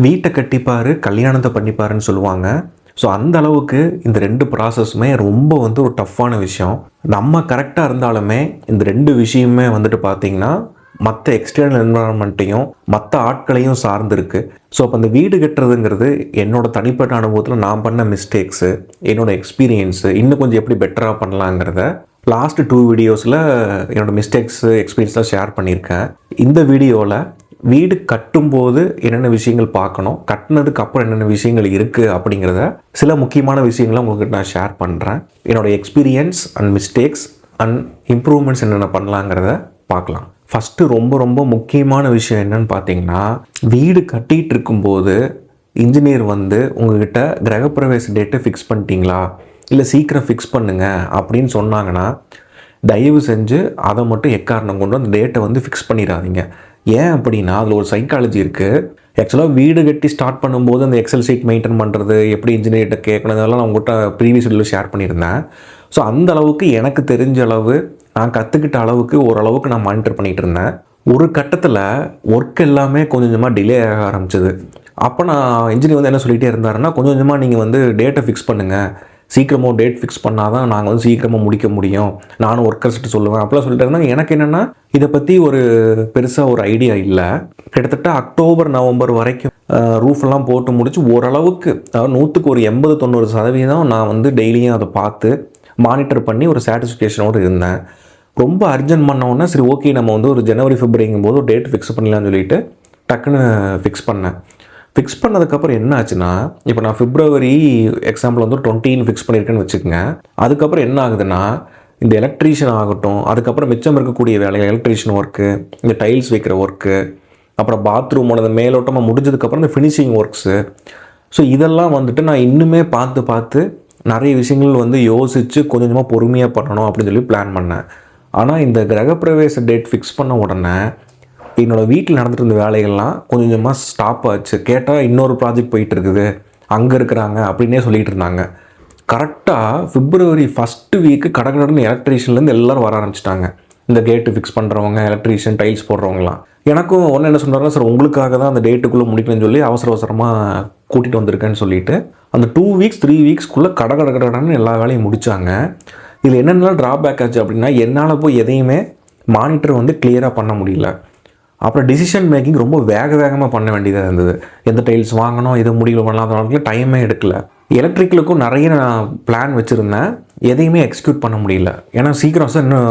வீட்டை கட்டிப்பாரு கல்யாணத்தை பண்ணிப்பாருன்னு சொல்லுவாங்க. ஸோ அந்த அளவுக்கு இந்த 2 ப்ராசஸுமே ரொம்ப ஒரு டஃப்பான விஷயம். நம்ம கரெக்டாக இருந்தாலுமே இந்த 2 விஷயமே பார்த்திங்கன்னா மற்ற எக்ஸ்டர்னல் என்வரான்மெண்ட்டையும் மற்ற ஆட்களையும் சார்ந்திருக்கு. ஸோ அப்போ அந்த வீடு கட்டுறதுங்கிறது என்னோடய தனிப்பட்ட அனுபவத்தில் நான் பண்ண மிஸ்டேக்ஸு, என்னோடய எக்ஸ்பீரியன்ஸு, இன்னும் கொஞ்சம் எப்படி பெட்டராக பண்ணலாங்கிறத லாஸ்ட் 2 வீடியோஸில் என்னோடய மிஸ்டேக்ஸு எக்ஸ்பீரியன்ஸாக ஷேர் பண்ணியிருக்கேன். இந்த வீடியோவில் வீடு கட்டும்போது என்னென்ன விஷயங்கள் பார்க்கணும், கட்டினதுக்கு அப்புறம் என்னென்ன விஷயங்கள் இருக்குது அப்படிங்கிறத சில முக்கியமான விஷயங்களை உங்களுக்கு நான் ஷேர் பண்ணுறேன். என்னோடய experience and mistakes and improvements என்னென்ன பண்ணலாங்கிறத பார்க்கலாம். ஃபஸ்ட்டு ரொம்ப முக்கியமான விஷயம் என்னன்னு பார்த்தீங்கன்னா, வீடு கட்டிகிட்டு இருக்கும்போது இன்ஜினியர் உங்ககிட்ட கிரகப்பிரவேச டேட்டை ஃபிக்ஸ் பண்ணிட்டீங்களா, இல்லை சீக்கிரம் ஃபிக்ஸ் பண்ணுங்க அப்படின்னு சொன்னாங்கன்னா தயவு செஞ்சு அதை மட்டும் எக்காரணம் கொண்டு அந்த டேட்டை ஃபிக்ஸ் பண்ணிடாதீங்க. ஏன் அப்படின்னா அதில் ஒரு சைக்காலஜி இருக்குது. ஆக்சுவலாக வீடு கட்டி ஸ்டார்ட் பண்ணும்போது அந்த எக்ஸல் ஷீட் மெயின்டைன் பண்ணுறது, எப்படி இன்ஜினியர்கிட்ட கேட்கணும், இதெல்லாம் நான் உங்கள்கிட்ட ப்ரீவியஸ் வீடியோவில் ஷேர் பண்ணியிருந்தேன். ஸோ அந்த அளவுக்கு எனக்கு தெரிஞ்ச அளவு, நான் கற்றுக்கிட்ட அளவுக்கு ஓரளவுக்கு நான் மானிட்டர் பண்ணிகிட்டு இருந்தேன். ஒரு கட்டத்தில் ஒர்க் எல்லாமே கொஞ்சமாக டிலே ஆக ஆரம்பிச்சிது. அப்போ நான் இன்ஜினியர் என்ன சொல்லிகிட்டே இருந்தாருன்னா, கொஞ்சமாக நீங்கள் டேட்டை ஃபிக்ஸ் பண்ணுங்கள், சீக்கிரமாக டேட் ஃபிக்ஸ் பண்ணால் தான் நாங்கள் சீக்கிரமாக முடிக்க முடியும், நானும் ஒர்க்கர்ஸ்ட்டு சொல்லுவேன் அப்படிலாம் சொல்லிட்டு இருந்தாங்க. எனக்கு என்னென்னா இதை பற்றி ஒரு பெருசாக ஒரு ஐடியா இல்லை. கிட்டத்தட்ட அக்டோபர் நவம்பர் வரைக்கும் ரூஃபெல்லாம் போட்டு முடிச்சு ஓரளவுக்கு, அதாவது 100க்கு ஒரு 80-90% நான் டெய்லியும் அதை பார்த்து மானிட்டர் பண்ணி ஒரு சாட்டிஸ்ஃபிகேஷனோடு இருந்தேன். ரொம்ப அர்ஜென்ட் பண்ணோன்னா சரி ஓகே நம்ம ஒரு ஜனவரி ஃபெப்ரவரிங்கும் போது ஒரு டேட் ஃபிக்ஸ் பண்ணலான்னு சொல்லிட்டு டக்குன்னு ஃபிக்ஸ் பண்ணேன். ஃபிக்ஸ் பண்ணதுக்கப்புறம் என்ன ஆச்சுன்னா, இப்போ நான் பிப்ரவரி எக்ஸாம்பிள் 20 ஃபிக்ஸ் பண்ணியிருக்கேன்னு வச்சுக்கோங்க. அதுக்கப்புறம் என்ன ஆகுதுன்னா, இந்த எலக்ட்ரீஷியன் ஆகட்டும், அதுக்கப்புறம் மிச்சம் இருக்கக்கூடிய வேலைகள், எலக்ட்ரீஷியன் ஒர்க்கு, இந்த டைல்ஸ் வைக்கிற ஒர்க்கு, அப்புறம் பாத்ரூமோட மேலோட்டமாக முடிஞ்சதுக்கப்புறம் இந்த ஃபினிஷிங் ஒர்க்ஸு, ஸோ இதெல்லாம் நான் இன்னுமே பார்த்து நிறைய விஷயங்கள் யோசித்து கொஞ்சமாக பொறுமையாக பண்ணணும் அப்படின்னு சொல்லி பிளான் பண்ணேன். ஆனால் இந்த கிரகப்பிரவேச டேட் ஃபிக்ஸ் பண்ண உடனே என்னோடய வீட்டில் நடந்துட்டு இருந்த வேலைகள்லாம் கொஞ்சமாக ஸ்டாப் ஆச்சு. கேட்டால் இன்னொரு ப்ராஜெக்ட் போயிட்டு இருக்குது, அங்கே இருக்கிறாங்க அப்படின்னே சொல்லிகிட்டு இருந்தாங்க. கரெக்டாக பிப்ரவரி ஃபஸ்ட்டு வீக்கு கடற்கடன்னு எலக்ட்ரீஷியன்லேருந்து எல்லோரும் வர ஆரம்பிச்சிட்டாங்க. இந்த கேட்டு ஃபிக்ஸ் பண்ணுறவங்க, எலக்ட்ரீஷியன், டைல்ஸ் போடுறவங்களாம். எனக்கும் ஒன்று என்ன சொன்னார்னா, சார் உங்களுக்காக தான் அந்த டேட்டுக்குள்ளே முடிக்கணும்னு சொல்லி அவசரமாக கூட்டிகிட்டு வந்திருக்கேன்னு சொல்லிட்டு அந்த 2 வீக்ஸ் 3 வீக்ஸ்க்குள்ளே கடன்னு எல்லா வேலையும் முடித்தாங்க. இதில் என்னென்னலாம் ட்ராபேக் ஆச்சு அப்படின்னா, என்னால் போய் எதையுமே மானிட்டர் கிளியராக பண்ண முடியல. அப்புறம் டிசிஷன் மேக்கிங் ரொம்ப வேகமாக பண்ண வேண்டியதாக இருந்தது. எந்த டைல்ஸ் வாங்கணும், இதை முடிவு பண்ணலாம், அதனால டைமே எடுக்கலை. எலக்ட்ரிக்கலுக்கும் நிறைய நான் பிளான் வச்சுருந்தேன், எதையுமே எக்ஸிக்யூட் பண்ண முடியல. ஏன்னா சீக்கிரம் சார் இன்னும்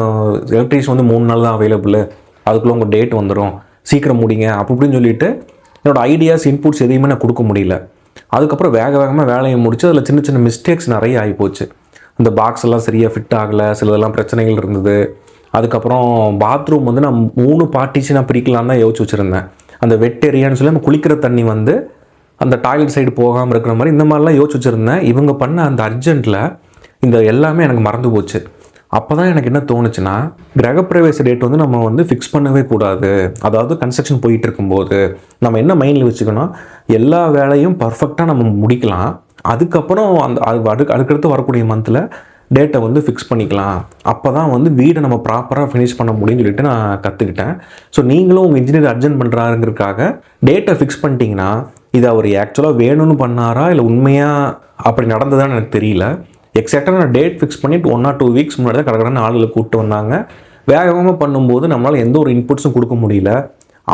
எலக்ட்ரிஷியன் 3 நாள் தான் அவைலபிள், அதுக்குள்ளே உங்கள் டேட் வந்துடும், சீக்கிரம் முடிங்க அப்படின்னு சொல்லிட்டு என்னோடய ஐடியாஸ் இன்புட்ஸ் எதையுமே நான் கொடுக்க முடியல. அதுக்கப்புறம் வேகமாக வேலையை முடிச்சு அதில் சின்ன மிஸ்டேக்ஸ் நிறைய ஆகிப்போச்சு. இந்த பாக்ஸ் எல்லாம் சரியாக ஃபிட் ஆகலை, சிலதெல்லாம் பிரச்சனைகள் இருந்தது. அதுக்கப்புறம் பாத்ரூம் நான் 3 பார்ட்டிஷனாக பிரிக்கலான்னு தான் யோசிச்சு வச்சுருந்தேன். அந்த வெட் ஏரியான்னு சொல்லி நம்ம குளிக்கிற தண்ணி அந்த டாய்லெட் சைடு போகாமல் இருக்கிற மாதிரி இந்த மாதிரிலாம் யோசிச்சு வச்சுருந்தேன். இவங்க பண்ண அந்த அர்ஜென்ட்டில் இந்த எல்லாமே எனக்கு மறந்து போச்சு. அப்போ தான் எனக்கு என்ன தோணுச்சுன்னா, கிரகப்பிரவேச டேட் நம்ம ஃபிக்ஸ் பண்ணவே கூடாது. அதாவது கன்ஸ்ட்ரக்ஷன் போயிட்டு இருக்கும்போது நம்ம என்ன மைண்டில் வச்சுக்கணும், எல்லா வேலையும் பர்ஃபெக்டாக நம்ம முடிக்கலாம், அதுக்கப்புறம் அடுக்கடுத்து வரக்கூடிய மந்தில் டேட்டை ஃபிக்ஸ் பண்ணிக்கலாம். அப்போ தான் வீடை நம்ம ப்ராப்பராக ஃபினிஷ் பண்ண முடியும்னு சொல்லிட்டு நான் கற்றுக்கிட்டேன். ஸோ நீங்களும் உங்கள் இன்ஜினியர் அர்ஜென்ட் பண்ணுறாருங்கிறதுக்காக டேட்டை ஃபிக்ஸ் பண்ணிட்டீங்கன்னா, இது அவர் ஆக்சுவலாக வேணும்னு பண்ணாரா இல்லை உண்மையாக அப்படி நடந்ததான்னு எனக்கு தெரியல. எக்ஸாக்டாக நான் டேட் ஃபிக்ஸ் பண்ணிவிட்டு 1 or 2 வீக்ஸ் முன்னாடி தான் கடற்கடன்னு ஆளுகளை கூப்பிட்டு வந்தாங்க. வேகமாக பண்ணும்போது நம்மளால் எந்த ஒரு இன்புட்ஸும் கொடுக்க முடியல.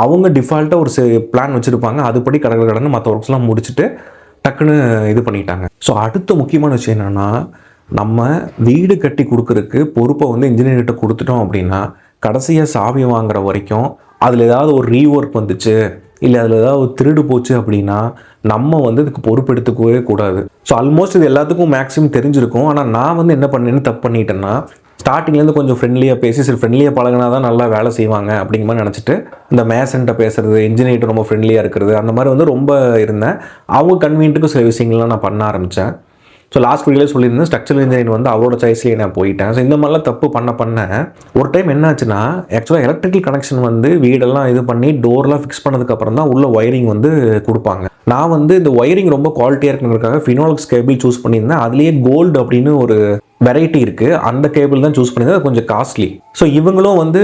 அவங்க டிஃபால்ட்டாக ஒரு பிளான் வச்சுருப்பாங்க, அதுபடி கடற்கடன்னு மற்ற ஒர்க்ஸ்லாம் முடிச்சுட்டு டக்குன்னு இது பண்ணிட்டாங்க. ஸோ அடுத்த முக்கியமான விஷயம் என்னென்னா, நம்ம வீடு கட்டி கொடுக்குறதுக்கு பொறுப்பை இன்ஜினியர்கிட்ட கொடுத்துட்டோம் அப்படின்னா, கடைசியாக சாவி வாங்குற வரைக்கும் அதில் ஏதாவது ஒரு ரீஒர்க் வந்துச்சு, இல்லை அதில் ஏதாவது திருடு போச்சு அப்படின்னா நம்ம இதுக்கு பொறுப்பு எடுத்துக்கவே கூடாது. ஸோ ஆல்மோஸ்ட் இது எல்லாத்துக்கும் மேக்ஸிமம் தெரிஞ்சிருக்கும். ஆனால் நான் என்ன பண்ணேன்னு தப்பு பண்ணிட்டேன்னா, ஸ்டார்டிங்லேருந்து கொஞ்சம் ஃப்ரெண்ட்லியாக பேசி சரி ஃப்ரெண்ட்லியாக பழகினா தான் நல்லா வேலை செய்வாங்க அப்படிங்கிற மாதிரி நினச்சிட்டு இந்த மேசன்ட்ட பேசுகிறது, இன்ஜினியர்கிட்ட ரொம்ப ஃப்ரெண்ட்லியாக இருக்கிறது, அந்த மாதிரி ரொம்ப இருந்தேன். அவங்க கன்வீனியன்ட்டுக்கு சில விஷயங்கள்லாம் நான் பண்ண ஆரம்பித்தேன். ஸோ லாஸ்ட் வீடியோவில் சொல்லியிருந்தேன், ஸ்ட்ரக்சரல் இன்ஜினியரிங் அவரோட சாய்ஸ்லேயே நான் போயிட்டேன். ஸோ இந்த மாதிரிலாம் தப்பு பண்ண ஒரு டைம் என்ன ஆச்சுன்னா, ஆக்சுவலாக எலக்ட்ரிக்கல் கனெக்ஷன் வீடெல்லாம் இது பண்ணி டோர்லாம் ஃபிக்ஸ் பண்ணதுக்கப்புறம் தான் உள்ள ஒயரிங் கொடுப்பாங்க. நான் இந்த ஒயரிங் ரொம்ப குவாலிட்டியாக இருக்கிறதுக்காக ஃபினாலிக்ஸ் கேபிள் சூஸ் பண்ணியிருந்தேன். அதுலேயே கோல்டு அப்படின்னு ஒரு வெரைட்டி இருக்குது, அந்த கேபிள் தான் சூஸ் பண்ணியிருந்தேன். அது கொஞ்சம் காஸ்ட்லி. ஸோ இவங்களும் வந்து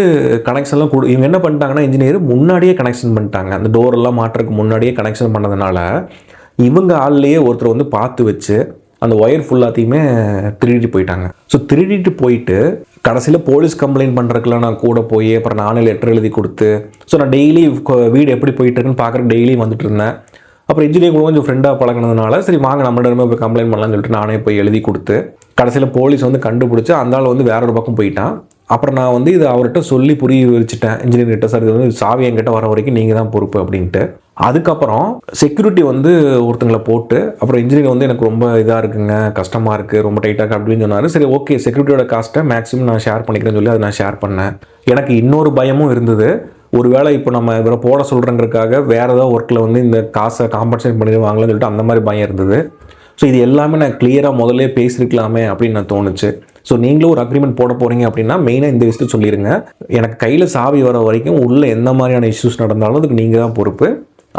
கனெக்ஷன்லாம் இவங்க என்ன பண்ணிட்டாங்கன்னா இன்ஜினியர் முன்னாடியே கனெக்ஷன் பண்ணிட்டாங்க. அந்த டோரெல்லாம் மாட்டுறதுக்கு முன்னாடியே கனெக்ஷன் பண்ணதுனால இவங்க ஆள்லேயே ஒருத்தர் வந்து பார்த்து வச்சு அந்த ஒயர் ஃபுல்லாத்தையுமே திருடிட்டு போயிட்டாங்க. ஸோ திருடிட்டு போயிட்டு கடைசியில் போலீஸ் கம்ப்ளைண்ட் பண்ணுறதுக்குலாம் நான் கூட போய் அப்புறம் நானே லெட்டர் எழுதி கொடுத்து, ஸோ நான் டெய்லி வீடு எப்படி போயிட்டு இருக்குன்னு பார்க்குறக்கு டெய்லி வந்துட்டு இருந்தேன். அப்புறம் இன்ஜினியர் கூட கொஞ்சம் ஃப்ரெண்டாக பழகினதுனால சரி வாங்க நம்மகிட்ட போய் கம்ப்ளைண்ட் பண்ணலாம்னு சொல்லிட்டு நானே போய் எழுதி கொடுத்து கடைசியில் போலீஸ் வந்து கண்டுபிடிச்சி அந்த ஆள் வந்து வேற ஒரு பக்கம் போயிட்டான். அப்புறம் நான் வந்து இது அவர்கிட்ட சொல்லி புரிய வச்சுட்டேன் இன்ஜினியர்கிட்ட, சார் இது வந்து சாவி என்கிட்ட வர வரைக்கும் நீங்கள் தான் பொறுப்பு அப்படின்ட்டு. அதுக்கப்புறம் செக்யூரிட்டி வந்து ஒருத்தங்களை போட்டு அப்புறம் இன்ஜினியர் வந்து எனக்கு ரொம்ப இதாக இருக்குங்க, கஷ்டமாக இருக்குது, ரொம்ப டைட்டாக இருக்குது அப்படின்னு சொன்னார். சரி ஓகே, செக்யூரிட்டியோட காஸ்ட்டை மேக்ஸிமம் நான் ஷேர் பண்ணிக்கிறேன்னு சொல்லி அதை நான் ஷேர் பண்ணேன். எனக்கு இன்னொரு பயமும் இருந்தது, ஒருவேளை இப்போ நம்ம இவரை போட சொல்கிறங்கிறதுக்காக வேறு ஏதாவது ஒர்க்கில் வந்து இந்த காசை காம்பன்சேட் பண்ணிடுவாங்களான்னு சொல்லிட்டு அந்த மாதிரி பயம் இருந்தது. ஸோ இது எல்லாமே நான் கிளியராக முதல்ல பேசியிருக்கலாமே அப்படின்னு நான் தோணுச்சு. ஸோ நீங்களும் ஒரு அக்ரிமெண்ட் போட போகிறீங்க அப்படின்னா மெயினாக இந்த விஷயத்தை சொல்லிடுங்க. எனக்கு கையில் சாவி வர வரைக்கும் உள்ள எந்த மாதிரியான இஷ்யூஸ் நடந்தாலும் அதுக்கு நீங்கள் தான் பொறுப்பு,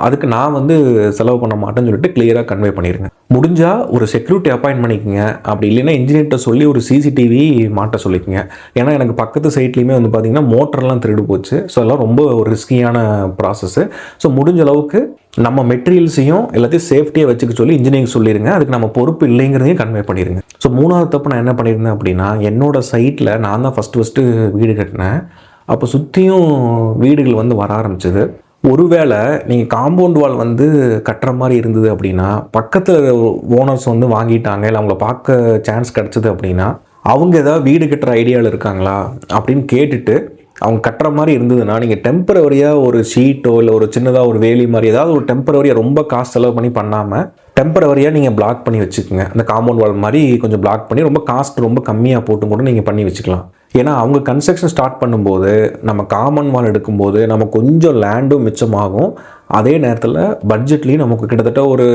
அதுக்கு நான் வந்து செலவு பண்ண மாட்டேன்னு சொல்லிட்டு கிளியராக கன்வே பண்ணிடுங்க. முடிஞ்சால் ஒரு செக்யூரிட்டி அப்பாயின்ட் பண்ணிக்கோங்க, அப்படி இல்லைன்னா இன்ஜினியர்கிட்ட சொல்லி ஒரு சிசிடிவி மாட்ட சொல்லிக்கோங்க. ஏன்னா எனக்கு பக்கத்து சைட்லேயுமே வந்து பார்த்திங்கன்னா மோட்டர்லாம் திருடு போச்சு. ஸோ அதெல்லாம் ரொம்ப ஒரு ரிஸ்கியான ப்ராசஸ்ஸு. ஸோ முடிஞ்ச அளவுக்கு நம்ம மெட்டீரியல்ஸையும் எல்லாத்தையும் சேஃப்டியாக வச்சுக்க சொல்லி இன்ஜினியரிங் சொல்லிடுங்க, அதுக்கு நம்ம பொறுப்பு இல்லைங்கிறதையும் கன்வே பண்ணிடுங்க. ஸோ மூணாவது தப்பு நான் என்ன பண்ணியிருந்தேன் அப்படின்னா, என்னோடய சைட்டில் நான் தான் ஃபஸ்ட்டு வீடு கட்டினேன். அப்போ சுற்றியும் வீடுகள் வந்து வர ஆரம்பிச்சது. ஒருவேளை நீங்கள் காம்பவுண்ட் வால் வந்து கட்டுற மாதிரி இருந்தது அப்படின்னா, பக்கத்தில் ஓனர்ஸ் வந்து வாங்கிட்டாங்க இல்லை அவங்கள பார்க்க சான்ஸ் கிடச்சிது அப்படின்னா, அவங்க ஏதாவது வீடு கட்டுற ஐடியாவில் இருக்காங்களா அப்படின்னு கேட்டுட்டு அவங்க கட்டுற மாதிரி இருந்ததுன்னா நீங்கள் டெம்பரவரியாக ஒரு ஷீட்டோ இல்லை ஒரு சின்னதாக ஒரு வேலி மாதிரி ஏதாவது ஒரு டெம்பரவரியாக ரொம்ப காசு செலவு பண்ணி பண்ணாமல் டெம்பரவரியாக நீங்கள் பிளாக் பண்ணி வச்சுக்கோங்க. அந்த காம்பவுண்ட் வால் மாதிரி கொஞ்சம் பிளாக் பண்ணி ரொம்ப காஸ்ட் ரொம்ப கம்மியாக போட்டு கூட நீங்கள் பண்ணி வச்சுக்கலாம். ஏன்னா அவங்க கன்ஸ்ட்ரக்ஷன் ஸ்டார்ட் பண்ணும்போது நம்ம காமன் வால் எடுக்கும்போது நம்ம கொஞ்சம் லேண்டும் மிச்சமாகும், அதே நேரத்தில் பட்ஜெட்லேயும் நமக்கு கிட்டத்தட்ட ஒரு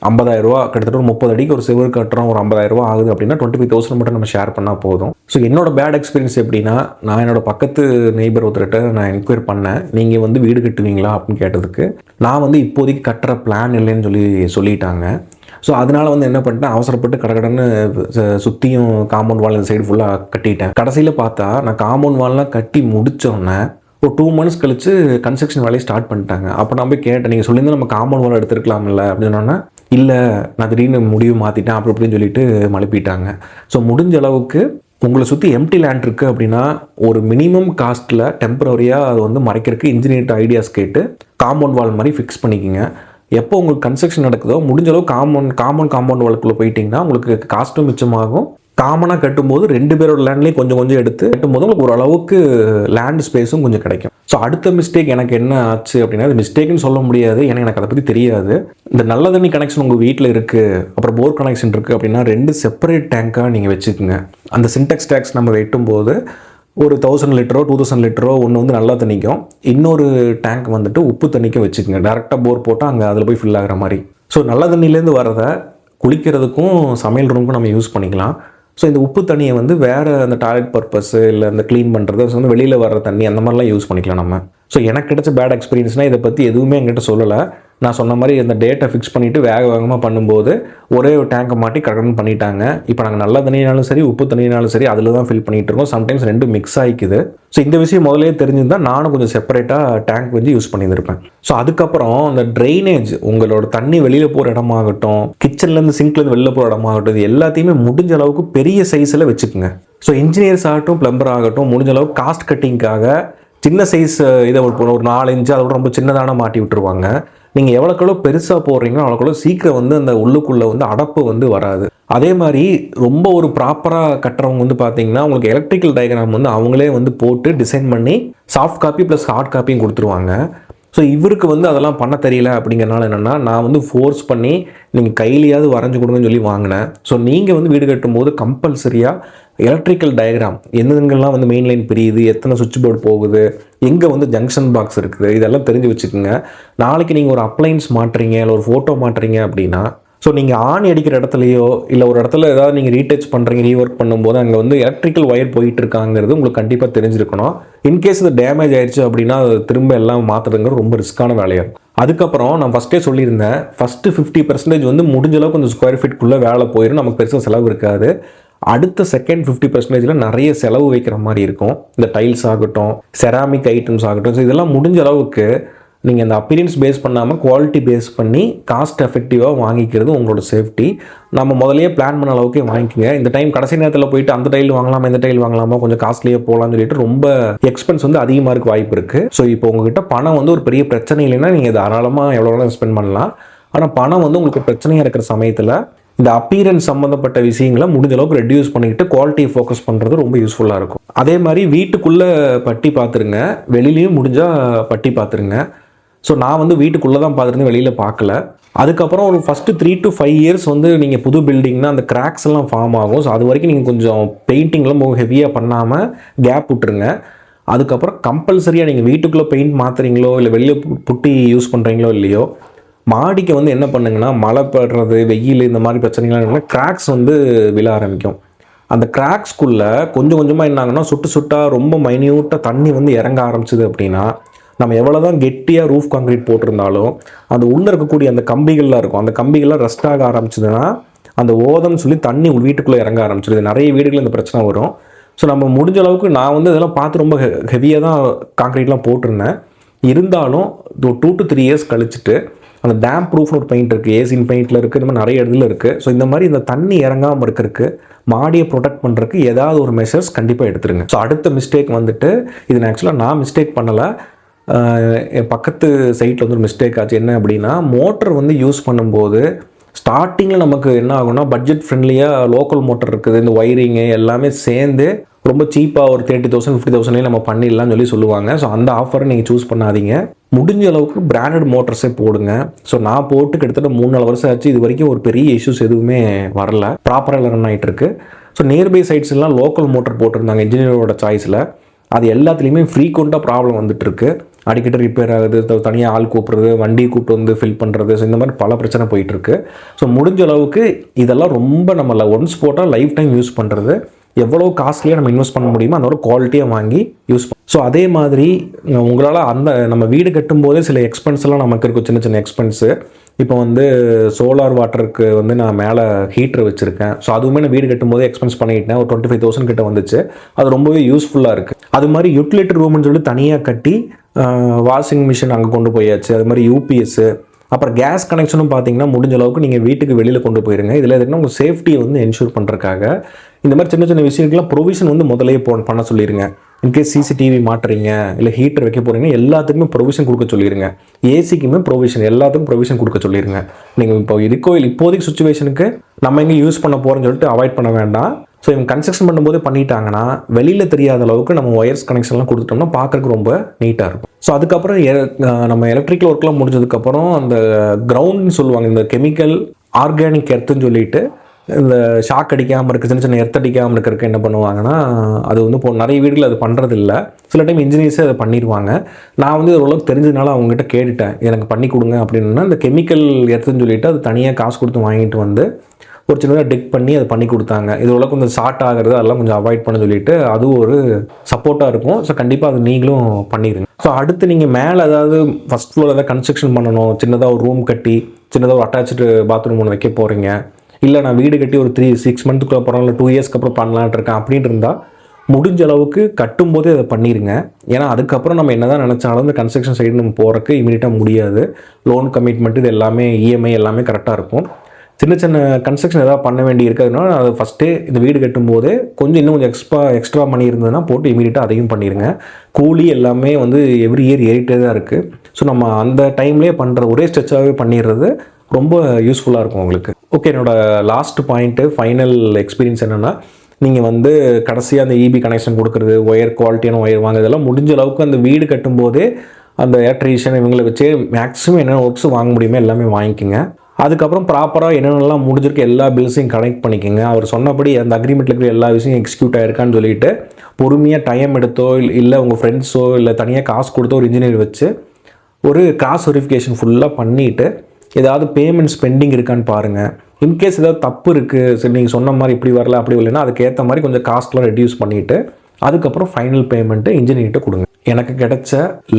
50,000 ரூபா, கிட்டத்தட்ட ஒரு 30 அடிக்கு ஒரு செவர் கட்டுறோம், ஒரு 50,000 ரூபா ஆகுது அப்படின்னா 25,000 மட்டும் நம்ம ஷேர் பண்ணால் போதும். ஸோ என்னோட பேட் எக்ஸ்பீரியன்ஸ் எப்படின்னா, நான் என்னோட பக்கத்து நெய்பர் ஒருத்தர்கிட்ட நான் என்கொயரி பண்ணேன், நீங்கள் வந்து வீடு கட்டுவீங்களா அப்படின்னு கேட்டதுக்கு நான் வந்து இப்போதைக்கு கட்டுற பிளான் இல்லைன்னு சொல்லிட்டாங்க. ஸோ அதனால் வந்து என்ன பண்ணிட்டேன், அவசரப்பட்டு கடகடன்னு சுற்றியும் காம்பவுண்ட் வால் இந்த சைடு ஃபுல்லாக கட்டிட்டேன். கடைசியில் பார்த்தா நான் காம்பவுண்ட் வால்லாம் கட்டி முடித்தோடனே ஒரு 2 months கழிச்சு கன்ஸ்ட்ரக்ஷன் வேலையை ஸ்டார்ட் பண்ணிட்டாங்க. அப்போ நான் போய் கேட்டேன், நீங்கள் சொல்லியிருந்தால் நம்ம காம்பவுண்ட் வால் எடுத்துருக்கலாம்ல அப்படின்னா, இல்லை நான் திடீர்னு முடிவு மாற்றிட்டேன் அப்படி இப்படின்னு சொல்லிட்டு மழுப்பிட்டாங்க. ஸோ முடிஞ்ச அளவுக்கு உங்களை சுற்றி எம்டி லேண்ட் இருக்குது அப்படின்னா ஒரு மினிமம் காஸ்ட்டில் டெம்பரரியாக அது வந்து மறைக்கிறதுக்கு இன்ஜினியர்கிட்ட ஐடியாஸ் கேட்டு காம்பவுண்ட் வால் மாதிரி ஃபிக்ஸ் பண்ணிக்கோங்க. எப்போ உங்களுக்கு கன்ஸ்ட்ரக்ஷன் நடக்குதோ முடிஞ்ச அளவு காம்பவுண்ட் வாலுக்குள்ளே போயிட்டிங்கன்னா உங்களுக்கு காஸ்ட்டும் மிச்சமாகும். காமனாக கட்டும்போது 2 பேரோட லேண்ட்லேயும் கொஞ்சம் கொஞ்சம் எடுத்து கட்டும்போது உங்களுக்கு ஓரளவுக்கு லேண்ட் ஸ்பேஸும் கொஞ்சம் கிடைக்கும். ஸோ அடுத்த மிஸ்டேக் எனக்கு என்ன ஆச்சு அப்படின்னா, அது மிஸ்டேக்னு சொல்ல முடியாது, ஏன்னா எனக்கு அதை பற்றி தெரியாது. இந்த நல்ல தண்ணி கனெக்ஷன் உங்கள் வீட்டில் இருக்குது, அப்புறம் போர் கனெக்ஷன் இருக்குது அப்படின்னா 2 செப்பரேட் டேங்காக நீங்கள் வச்சுக்கோங்க. அந்த சின்டெக்ஸ் டேங்க்ஸ் நம்ம வெட்டும்போது ஒரு 1000 லிட்டரோ 2000 லிட்டரோ ஒன்று வந்து நல்ல தண்ணிக்கும், இன்னொரு டேங்க் வந்துட்டு உப்பு தண்ணிக்கும் வச்சுக்கோங்க. டேரெக்டாக போர் போட்டால் அங்கே அதில் போய் ஃபில் ஆகிற மாதிரி. ஸோ நல்ல தண்ணியிலேருந்து வரதை குளிக்கிறதுக்கும் சமையல் ரூமுக்கும் நம்ம யூஸ் பண்ணிக்கலாம். ஸோ இந்த உப்பு தண்ணியை வந்து வேறு அந்த டாய்லெட் பர்பஸ் இல்லை அந்த க்ளீன் பண்ணுறது வந்து வெளியில் வர்ற தண்ணி அந்த மாதிரிலாம் யூஸ் பண்ணிக்கலாம் நம்ம. ஸோ எனக்கு கிடைச்ச பேட் எக்ஸ்பீரியன்ஸ்னால் இதை பற்றி எதுவுமே என்கிட்ட சொல்லலை. நான் சொன்ன மாதிரி அந்த டேட்டை ஃபிக்ஸ் பண்ணிவிட்டு வேகமாக பண்ணும்போது ஒரே ஒரு டேங்கை மாட்டி கரெக்டாக பண்ணிட்டாங்க. இப்போ நாங்கள் நல்ல தண்ணினாலும் சரி உப்பு தண்ணினாலும் சரி அதில் தான் ஃபில் பண்ணிகிட்டு இருக்கோம். Sometimes 2 mix ஆகிக்குது. ஸோ இந்த விஷயம் முதலே தெரிஞ்சிருந்தால் நானும் கொஞ்சம் செப்பரேட்டாக டேங்க் வந்து யூஸ் பண்ணியிருப்பேன். ஸோ அதுக்கப்புறம் அந்த ட்ரைனேஜ் உங்களோட தண்ணி வெளியில் போகிற இடமாகட்டும், கிச்சன்லேருந்து சிங்க்லேருந்து வெளியில் போகிற இடமாகட்டும், இது எல்லாத்தையுமே முடிஞ்ச அளவுக்கு பெரிய சைஸில் வச்சுக்கோங்க. ஸோ இன்ஜினியர்ஸ் ஆகட்டும் பிளம்பர் ஆகட்டும் முடிஞ்ச அளவுக்கு காஸ்ட் கட்டிங்காக சின்ன சைஸ் இதை ஒரு 4 இன்ச்சு அதோட ரொம்ப சின்னதான மாட்டி விட்டுருவாங்க. நீங்கள் எவ்வளோக்கெவ்வளோ பெருசாக போடுறீங்களோ அவ்வளோக்கெவ்வளோ சீக்கிரம் வந்து அந்த உள்ளுக்குள்ளே வந்து அடப்பு வந்து வராது. அதே மாதிரி ரொம்ப ஒரு ப்ராப்பராக கட்டுறவங்க வந்து பார்த்தீங்கன்னா உங்களுக்கு எலக்ட்ரிக்கல் டயக்ராம் வந்து அவங்களே வந்து போட்டு டிசைன் பண்ணி சாஃப்ட் காப்பி ப்ளஸ் ஹார்ட் காப்பியும் கொடுத்துருவாங்க. ஸோ இவருக்கு வந்து அதெல்லாம் பண்ண தெரியல அப்படிங்கிறனால என்னென்னா நான் வந்து ஃபோர்ஸ் பண்ணி நீங்கள் கையிலையாவது வரைஞ்சி கொடுங்கன்னு சொல்லி வாங்கினேன். ஸோ நீங்கள் வந்து வீடு கட்டும்போது கம்பல்சரியாக எலக்ட்ரிக்கல் டயக்ராம் எங்கெங்கெல்லாம் வந்து மெயின் லைன் பிரியுது, எத்தனை சுவிட்ச் போர்டு போகுது, எங்கே வந்து ஜங்ஷன் பாக்ஸ் இருக்குது, இதெல்லாம் தெரிஞ்சு வச்சுக்கோங்க. நாளைக்கு நீங்கள் ஒரு அப்ளைன்ஸ் மாட்டுறீங்க இல்லை ஒரு ஃபோட்டோ மாட்டுறீங்க அப்படின்னா ஸோ நீங்கள் ஆணி அடிக்கிற இடத்துலையோ இல்லை ஒரு இடத்துல ஏதாவது நீங்கள் ரீடச் பண்ணுறீங்க ரீஒர்க் பண்ணும்போது அங்கே வந்து எலக்ட்ரிக்கல் ஒயர் போயிட்டு இருக்காங்கிறது உங்களுக்கு கண்டிப்பாக தெரிஞ்சிருக்கணும். இன்கேஸ் இது டேமேஜ் ஆயிடுச்சு அப்படின்னா அது திரும்ப எல்லாம் மாற்றுறதுங்கிறது ரொம்ப ரிஸ்க்கான வேலையாக இருக்கும். அதுக்கப்புறம் நான் ஃபஸ்ட்டே சொல்லியிருந்தேன், ஃபஸ்ட்டு 50% வந்து முடிஞ்ச அளவுக்கு கொஞ்சம் ஸ்கொயர் ஃபீட்குள்ளே வேலை போயிடும், நமக்கு பெருசாக செலவு இருக்காது. அடுத்த செகண்ட் 50% நிறைய செலவு வைக்கிற மாதிரி இருக்கும். இந்த டைல்ஸ் ஆகட்டும், செராமிக் ஐட்டம்ஸ் ஆகட்டும், ஸோ இதெல்லாம் முடிஞ்ச அளவுக்கு நீங்கள் இந்த அப்பீரியன்ஸ் பேஸ் பண்ணாமல் குவாலிட்டி பேஸ் பண்ணி காஸ்ட் எஃபெக்டிவாக வாங்கிக்கிறது உங்களோட சேஃப்டி. நம்ம முதலையே பிளான் பண்ண அளவுக்கே வாங்கிக்கோங்க. இந்த டைம் கடைசி நேரத்தில் போயிட்டு அந்த டைல் வாங்கலாமா இந்த டைல் வாங்கலாமா கொஞ்சம் காஸ்ட்லியாக போகலான்னு சொல்லிட்டு ரொம்ப எக்ஸ்பென்ஸ் வந்து அதிகமாக இருக்க வாய்ப்பு இருக்குது. ஸோ இப்போ உங்ககிட்ட பணம் வந்து ஒரு பெரிய பிரச்சனை இல்லைன்னா நீங்கள் தாராளமாக எவ்வளோ வேணாலும் ஸ்பெண்ட் பண்ணலாம். ஆனால் பணம் வந்து உங்களுக்கு பிரச்சனையாக இருக்கிற சமயத்தில் இந்த அப்பீரன்ஸ் சம்மந்தப்பட்ட விஷயங்களை முடிஞ்ச அளவுக்கு ரெடியூஸ் பண்ணிக்கிட்டு குவாலிட்டியை ஃபோக்கஸ் பண்ணுறது ரொம்ப யூஸ்ஃபுல்லாக இருக்கும். அதே மாதிரி வீட்டுக்குள்ளே பட்டி பார்த்துருங்க, வெளியிலையும் முடிஞ்சால் பட்டி பார்த்துருங்க. ஸோ நான் வந்து வீட்டுக்குள்ளே தான் பார்த்துருந்து வெளியில் பார்க்கல. அதுக்கப்புறம் ஒரு ஃபஸ்ட்டு 3 to 5 இயர்ஸ் வந்து நீங்கள் புது பில்டிங்னா அந்த கிராக்ஸ் எல்லாம் ஃபார்ம் ஆகும். ஸோ அது வரைக்கும் நீங்கள் கொஞ்சம் பெயிண்டிங்லாம் ரொம்ப ஹெவியாக பண்ணாமல் கேப் விட்டுருங்க. அதுக்கப்புறம் கம்பல்சரியாக நீங்கள் வீட்டுக்குள்ளே பெயிண்ட் மாற்றுறீங்களோ இல்லை வெளியே புட்டி யூஸ் பண்ணுறீங்களோ இல்லையோ, மாடிக்கு வந்து என்ன பண்ணுங்கன்னா மழை படுறது, வெயில் இந்த மாதிரி பிரச்சனைகள்லாம் கிராக்ஸ் வந்து விழ ஆரம்பிக்கும். அந்த கிராக்ஸ்குள்ளே கொஞ்சம் கொஞ்சமாக என்ன ஆகுன்னா சுட்டாக ரொம்ப மைன்யூட்டாக தண்ணி வந்து இறங்க ஆரம்பிச்சிது அப்படின்னா, நம்ம எவ்வளோ தான் கெட்டியாக ரூஃப் கான்க்ரீட் போட்டிருந்தாலும் அது உள்ளே இருக்கக்கூடிய அந்த கம்பிகள்லாம் இருக்கும், அந்த கம்பிகள்லாம் ரஸ்ட் ஆக ஆரம்பிச்சதுன்னா அந்த ஓதம்னு சொல்லி தண்ணி வீட்டுக்குள்ளே இறங்க ஆரம்பிச்சிடுது. நிறைய வீடுகளில் இந்த பிரச்சனை வரும். ஸோ நம்ம முடிஞ்ச அளவுக்கு நான் வந்து இதெல்லாம் பார்த்து ரொம்ப ஹெவியாக தான் கான்க்ரீட்லாம் போட்டிருந்தேன். இருந்தாலும் 2 to 3 இயர்ஸ் கழிச்சுட்டு அந்த டேம்ப் ப்ரூஃப்னு ஒரு பெயிண்ட் இருக்குது, ஏசின் பெயிண்டில் இருக்குது, இந்த மாதிரி நிறைய இடத்துல இருக்குது. ஸோ இந்த மாதிரி இந்த தண்ணி இறங்காமல் இருக்கிறதுக்கு, மாடியை ப்ரொடெக்ட் பண்ணுறதுக்கு ஏதாவது ஒரு மெஷர்ஸ் கண்டிப்பாக எடுத்துருங்க. ஸோ அடுத்த மிஸ்டேக் வந்துட்டு, இது ஆக்சுவலாக நான் மிஸ்டேக் பண்ணலை, என் பக்கத்து சைட்டில் வந்து ஒரு மிஸ்டேக் ஆச்சு. என்ன அப்படின்னா, மோட்டர் வந்து யூஸ் பண்ணும்போது ஸ்டார்டிங்கில் நமக்கு என்ன ஆகும்னா பட்ஜெட் ஃப்ரெண்ட்லியாக லோக்கல் மோட்டர் இருக்குது, இந்த ஒயரிங்கு எல்லாமே சேர்ந்து ரொம்ப சீப்பாக ஒரு 30,000 50,000 நம்ம பண்ணிடலாம்னு சொல்லுவாங்க. ஸோ அந்த ஆஃபரை நீங்கள் சூஸ் பண்ணாதீங்க. முடிஞ்ச அளவுக்கு பிராண்டட் மோட்டர்ஸே போடுங்க. ஸோ நான் போட்டு கிட்டத்தட்ட 3-4 வருஷம் ஆச்சு. இது வரைக்கும் ஒரு பெரிய இஷ்யூஸ் எதுவுமே வரல, ப்ராப்பராக ரன் ஆகிட்டு இருக்கு. ஸோ நியர்பை சைட்ஸ் எல்லாம் லோக்கல் மோட்டர் போட்டிருந்தாங்க இன்ஜினியரோட சாய்ஸில். அது எல்லாத்துலேயுமே ஃப்ரீக்வெண்ட்டாக ப்ராப்ளம் வந்துட்டு இருக்கு. அடிக்கடி ரிப்பேர் ஆகுது, தனியாக ஆள் கூப்பிட்றது, வண்டி கூப்பிட்டு வந்து ஃபில் பண்ணுறது, ஸோ இந்த மாதிரி பல பிரச்சனை போயிட்டுருக்கு. ஸோ முடிஞ்ச அளவுக்கு இதெல்லாம் ரொம்ப நம்ம ஒன்ஸ் போட்டால் லைஃப் டைம் யூஸ் பண்ணுறது, எவ்வளோ காஸ்ட்லியாக நம்ம இன்வெஸ்ட் பண்ண முடியுமோ அந்த ஒரு குவாலிட்டியாக வாங்கி யூஸ் பண்ண. ஸோ அதே மாதிரி உங்களால் அந்த நம்ம வீடு கட்டும்போதே சில எக்ஸ்பென்ஸ்லாம் நமக்கு இருக்கும், சின்ன சின்ன எக்ஸ்பென்ஸு. இப்போ வந்து சோலார் வாட்டருக்கு வந்து நான் மேலே ஹீட்டர் வச்சுருக்கேன். ஸோ அதுவுமே நான் வீடு கட்டும்போதே எக்ஸ்பென்ஸ் பண்ணிக்கிட்டேன். ஒரு 25,000 கிட்ட வந்துச்சு. அது ரொம்பவே யூஸ்ஃபுல்லாக இருக்குது. அது மாதிரி யூட்டிலிட்டி ரூம்னு சொல்லி தனியாக கட்டி வாஷிங் மிஷின் அங்கே கொண்டு போயாச்சு. அது மாதிரி யூபிஎஸ்ஸு, அப்புறம் கேஸ் கனெக்ஷனும் பார்த்தீங்கன்னா முடிஞ்ச அளவுக்கு நீங்கள் வீட்டுக்கு வெளியில் கொண்டு போயிருங்க. இதில் எதுக்குன்னா உங்கள் சேஃப்டியை வந்து என்ஷூர் பண்ணுறதுக்காக இந்த மாதிரி சின்ன சின்ன விஷயத்துக்குலாம் ப்ரொவிஷன் வந்து முதலையே பண்ண சொல்லிடுங்க. இன்கேஸ் சிசிடிவி மாட்டுறீங்க இல்லை ஹீட்டர் வைக்க போகிறீங்க, எல்லாத்துக்குமே ப்ரொவிஷன் கொடுக்க சொல்லிடுங்க. ஏசிக்குமே ப்ரொவிஷன், எல்லாத்துக்கும் ப்ரொவிஷன் கொடுக்க சொல்லிடுங்க. நீங்கள் இப்போ இப்போதைக்கு சுச்சுவேஷனுக்கு நம்ம எங்கே யூஸ் பண்ண போகிறோன்னு சொல்லிட்டு அவாய்ட் பண்ண வேண்டாம். ஸோ இவங்க கன்ஸ்ட்ரக்ஷன் பண்ணும்போது பண்ணிட்டாங்கன்னா வெளியில் தெரியாத அளவுக்கு நம்ம ஒயர்ஸ் கனெக்ஷன்லாம் கொடுத்துட்டோம்னா பார்க்குறதுக்கு ரொம்ப நீட்டாக இருக்கும். ஸோ அதுக்கப்புறம் நம்ம எலக்ட்ரிக்கல் ஒர்க்லாம் முடிஞ்சதுக்கப்புறம் அந்த கிரவுண்ட்னு சொல்லுவாங்க, இந்த கெமிக்கல் ஆர்கானிக் எர்த்துன்னு சொல்லிட்டு இந்த ஷாக் அடிக்காமல் இருக்குது, சின்ன சின்ன எர்த் அடிக்காமல் இருக்கிறதுக்கு என்ன பண்ணுவாங்கன்னா, அது வந்து இப்போ நிறைய வீடுகள் அது பண்ணுறது இல்லை. சில டைம் இன்ஜினியர்ஸே அதை பண்ணிடுவாங்க. நான் வந்து ஓரளவுக்கு தெரிஞ்சதுனால அவங்ககிட்ட கேட்டுட்டேன், எனக்கு பண்ணி கொடுங்க அப்படின்னா. இந்த கெமிக்கல் எர்த்துன்னு சொல்லிட்டு அது தனியாக காசு கொடுத்து வாங்கிட்டு வந்து ஒரு சின்னதாக டிக் பண்ணி அதை பண்ணி கொடுத்தாங்க. இது ஓரளவுக்கு கொஞ்சம் ஷார்ட் ஆகிறது அதெல்லாம் கொஞ்சம் அவாய்ட் பண்ண சொல்லிட்டு அது ஒரு சப்போர்ட்டாக இருக்கும். ஸோ கண்டிப்பாக அது நீங்களும் பண்ணிடுங்க. ஸோ அடுத்து நீங்கள் மேலே ஏதாவது ஃபஸ்ட் ஃப்ளோர் ஏதாவது கன்ஸ்ட்ரக்ஷன் பண்ணணும், சின்னதாக ஒரு ரூம் கட்டி சின்னதாக ஒரு அட்டாச்சு பாத்ரூம் ஒன்று வைக்க போகிறீங்க, இல்லை நான் வீடு கட்டி ஒரு 3-6 மந்த்துக்குள்ளே போகிறோம், இல்லை 2 இயர்ஸ்க்கு அப்புறம் பண்ணலான்ட்டு இருக்கேன் அப்படின்னு இருந்தால் முடிஞ்ச அளவுக்கு கட்டும்போதே அதை பண்ணிடுங்க. ஏன்னா அதுக்கப்புறம் நம்ம என்ன தான் நினச்சாலும் இந்த கன்ஸ்ட்ரக்ஷன் சைடு நம்ம போகிறக்கு இமீடியட்டாக முடியாது. லோன் கமிட்மெண்ட் இது எல்லாமே, இஎம்ஐ எல்லாமே கரெக்டாக இருக்கும். சின்ன சின்ன கன்ஸ்ட்ரக்ஷன் ஏதாவது பண்ண வேண்டி இருக்கிறதுனா அது ஃபஸ்ட்டே இந்த வீடு கட்டும்போது இன்னும் கொஞ்சம் எக்ஸ்ட்ரா மணி இருந்ததுன்னா போட்டு இமீடியட்டாக அதையும் பண்ணிடுங்க. கூலி எல்லாமே வந்து எவ்ரி இயர் ஏறிட்டே தான் இருக்குது. ஸோ நம்ம அந்த டைம்லேயே பண்ணுற ஒரே ஸ்ட்ரெச்சாகவே பண்ணிடுறது ரொம்ப யூஸ்ஃபுல்லாக இருக்கும் உங்களுக்கு. ஓகே, என்னோடய லாஸ்ட் பாயிண்ட்டு, ஃபைனல் எக்ஸ்பீரியன்ஸ் என்னென்னா, நீங்கள் வந்து கடைசியாக அந்த இபி கனெக்ஷன் கொடுக்குறது, ஒயர் குவாலிட்டியான ஒயர் வாங்க, இதெல்லாம் முடிஞ்ச அளவுக்கு அந்த வீடு கட்டும்போதே அந்த எலக்ட்ரீஷியன் இவங்களை வச்சு மேக்ஸிமம் என்னென்ன ஒர்க்ஸ் வாங்க முடியுமோ எல்லாமே வாங்கிக்கோங்க. அதுக்கப்புறம் ப்ராப்பராக என்னென்னலாம் முடிஞ்சிருக்க எல்லா பில்ஸையும் கனெக்ட் பண்ணிக்கோங்க. அவர் சொன்னபடி அந்த அக்ரிமெண்ட்டில் இருக்கிற எல்லா விஷயம் எக்ஸிக்யூட் ஆகிருக்கான்னு சொல்லிட்டு பொறுமையாக டைம் எடுத்தோ இல்லை உங்கள் ஃப்ரெண்ட்ஸோ இல்லை தனியாக காசு கொடுத்தோ ஒரு இன்ஜினியர் வச்சு ஒரு கிராஸ் வெரிஃபிகேஷன் ஃபுல்லாக பண்ணிவிட்டு ஏதாவது பேமெண்ட்ஸ் பெண்டிங் இருக்கான்னு பாருங்கள். இன்கேஸ் ஏதாவது தப்பு இருக்குது, சரி நீங்கள் சொன்ன மாதிரி இப்படி வரல அப்படி வரலன்னா அதுக்கேற்ற மாதிரி கொஞ்சம் காஸ்ட்லாம் ரெடியூஸ் பண்ணிவிட்டு அதுக்கப்புறம் ஃபைனல் பேமெண்ட்டு இன்ஜினியர்கிட்ட கொடுங்க. எனக்கு கிடைச்ச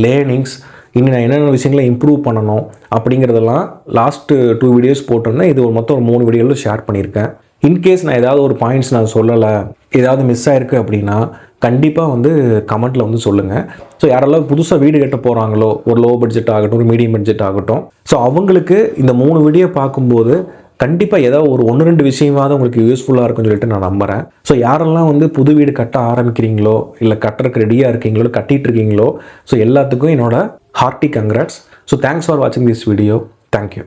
லேர்னிங்ஸ், இன்னும் நான் என்னென்ன விஷயங்களை இம்ப்ரூவ் பண்ணணும் அப்படிங்கிறதெல்லாம் லாஸ்ட்டு 2 வீடியோஸ் போட்டிருந்தேன். இது மொத்தம் ஒரு 3 வீடியோவில் ஷேர் பண்ணியிருக்கேன். இன்கேஸ் நான் ஏதாவது ஒரு பாயிண்ட்ஸ் நான் சொல்லலை, ஏதாவது மிஸ் ஆயிருக்கு அப்படின்னா கண்டிப்பாக வந்து கமெண்ட்டில் வந்து சொல்லுங்கள். ஸோ யாரெல்லாம் புதுசாக வீடு கட்ட போகிறாங்களோ, ஒரு லோ பட்ஜெட் ஆகட்டும், ஒரு மீடியம் பட்ஜெட் ஆகட்டும், ஸோ அவங்களுக்கு இந்த 3 வீடியோ பார்க்கும்போது கண்டிப்பாக ஏதாவது ஒரு 1-2 விஷயமாவது உங்களுக்கு யூஸ்ஃபுல்லாக இருக்கும்னு சொல்லிட்டு நான் நம்புகிறேன். ஸோ யாரெல்லாம் வந்து புது வீடு கட்ட ஆரம்பிக்கிறீங்களோ, இல்லை கட்டுறதுக்கு ரெடியாக இருக்கீங்களோ, கட்டிகிட்டு இருக்கீங்களோ, ஸோ எல்லாத்துக்கும் என்னோட hearty congrats. So thanks for வாட்சிங் திஸ் வீடியோ. தேங்க்யூ.